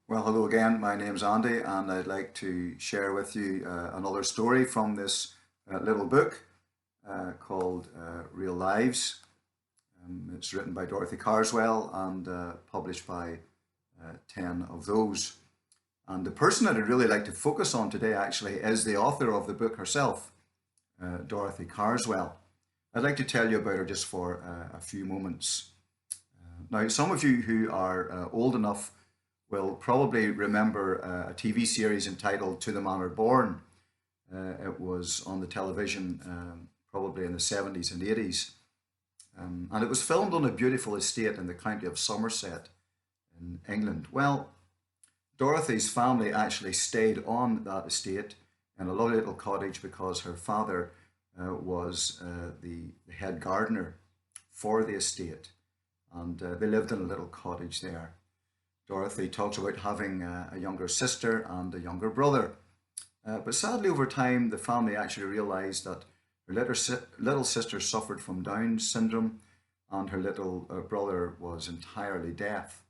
Well, hello again. My name's Andy, and I'd like to share with you another story from this little book called Real Lives. It's written by Dorothy Carswell and published by 10 of those. And the person that I'd really like to focus on today actually is the author of the book herself, Dorothy Carswell. I'd like to tell you about her just for a few moments. Now, some of you who are old enough will probably remember a TV series entitled To the Manor Born. It was on the television probably in the 70s and 80s. And it was filmed on a beautiful estate in the county of Somerset in England. Well, Dorothy's family actually stayed on that estate in a lovely little cottage because her father was the head gardener for the estate. And they lived in a little cottage there. Dorothy talks about having a younger sister and a younger brother. But sadly, over time, the family actually realised that her little sister suffered from Down syndrome and her little brother was entirely deaf.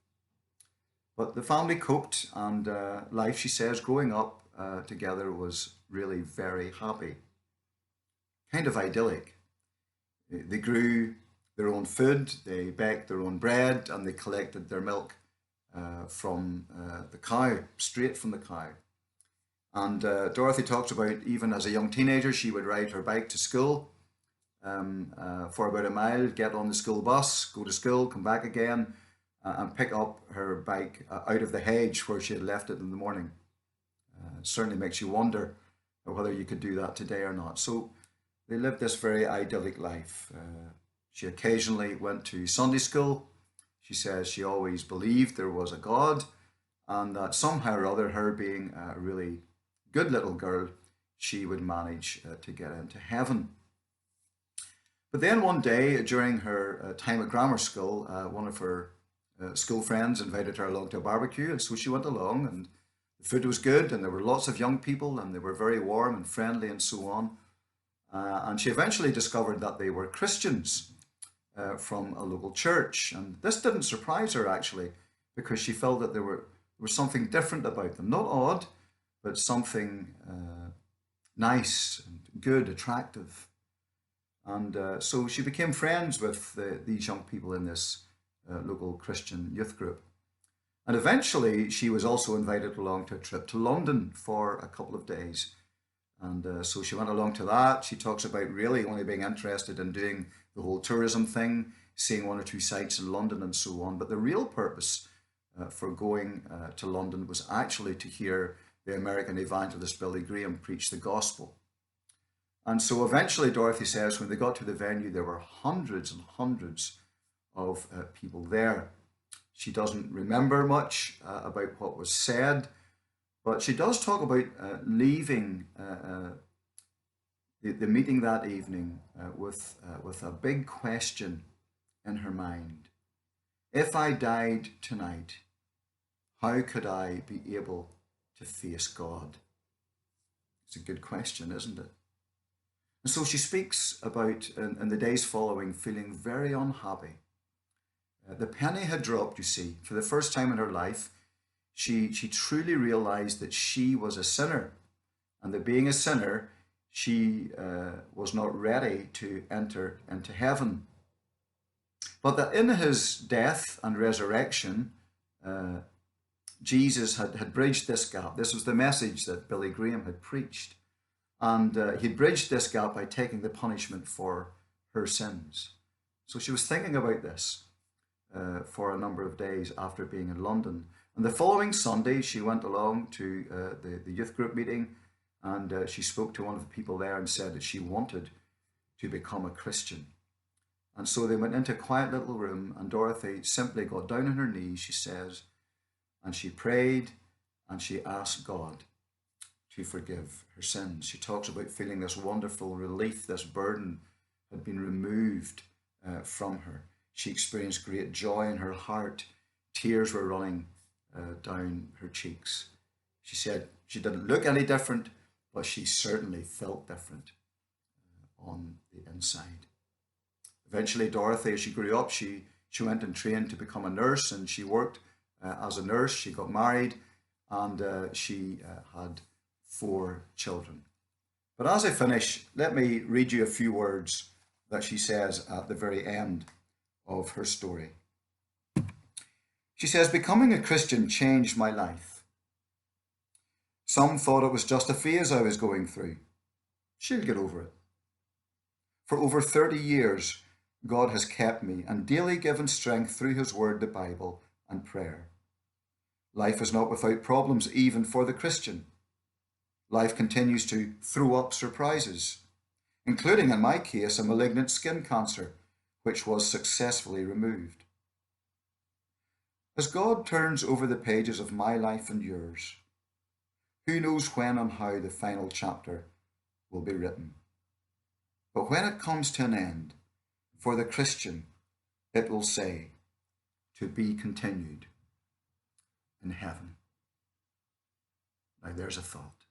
But the family coped, and life, she says, growing up together was really very happy, kind of idyllic. They grew their own food, they baked their own bread, and they collected their milk from the cow, straight from the cow. And Dorothy talks about even as a young teenager, she would ride her bike to school for about a mile, get on the school bus, go to school, come back again, and pick up her bike out of the hedge where she had left it in the morning. It certainly makes you wonder whether you could do that today or not. So they lived this very idyllic life. She occasionally went to Sunday school. She says she always believed there was a God and that somehow or other, her being a really good little girl, she would manage to get into heaven. But then one day during her time at grammar school, one of her school friends invited her along to a barbecue, and so she went along, and the food was good, and there were lots of young people, and they were very warm and friendly, and so on. And she eventually discovered that they were Christians from a local church. And this didn't surprise her actually, because she felt that there was something different about them. Not odd, but something nice and good, attractive. And so she became friends with these young people in this local Christian youth group. And eventually, she was also invited along to a trip to London for a couple of days. And so she went along to that. She talks about really only being interested in doing the whole tourism thing, seeing one or two sites in London and so on. But the real purpose for going to London was actually to hear the American evangelist Billy Graham preach the gospel. And so eventually, Dorothy says, when they got to the venue, there were hundreds and hundreds of people there. She doesn't remember much about what was said, but she does talk about leaving the meeting that evening with a big question in her mind. If I died tonight, how could I be able to face God? It's a good question, isn't it? And so she speaks about, in the days following, feeling very unhappy. The penny had dropped, you see, for the first time in her life. She truly realized that she was a sinner, and that being a sinner, she was not ready to enter into heaven. But that in his death and resurrection, uh, Jesus had bridged this gap. This was the message that Billy Graham had preached. And he bridged this gap by taking the punishment for her sins. So she was thinking about this for a number of days after being in London. And the following Sunday, she went along to the youth group meeting, and she spoke to one of the people there and said that she wanted to become a Christian. And so they went into a quiet little room, and Dorothy simply got down on her knees, she says, and she prayed and she asked God to forgive her sins. She talks about feeling this wonderful relief, this burden had been removed from her. She experienced great joy in her heart. Tears were running down her cheeks. She said she didn't look any different, but she certainly felt different on the inside. Eventually, Dorothy, as she grew up, she went and trained to become a nurse, and she worked as a nurse. She got married and she had 4 children. But as I finish, let me read you a few words that she says at the very end of her story. She says, "Becoming a Christian changed my life. Some thought it was just a phase I was going through. She'll get over it. For over 30 years, God has kept me and daily given strength through His Word, the Bible, and prayer. Life is not without problems, even for the Christian. Life continues to throw up surprises, including, in my case, a malignant skin cancer, which was successfully removed. As God turns over the pages of my life and yours, who knows when and how the final chapter will be written? But when it comes to an end, for the Christian, it will say, to be continued in heaven." Now there's a thought.